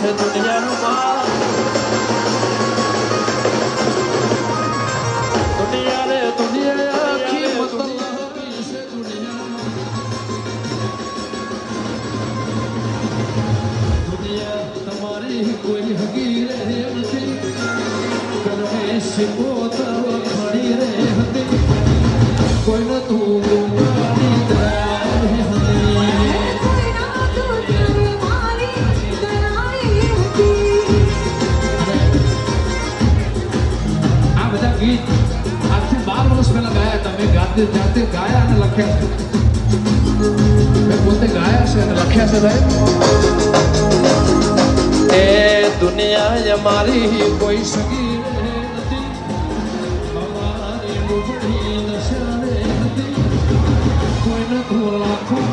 છે દુનિયાનું માલ દુનિયા રે દુનિયા આખી મતલબી છે દુનિયા તમારી કોઈ હગી રે નથી કરમે શિકોતર ખડી રે હતી કોઈને તું મારી દયા ગીત આજથી 12 વર્ષ પહેલા ગાયા તમે જાતે ગાયા અને લખ્યા છે મેં પોતે ગાયા છે અને લખ્યા છે સાહેબ એ દુનિયા અમારી કોઈ સગી નથી અમારી ડૂબડી નશાને હતી કોઈને તો લાખો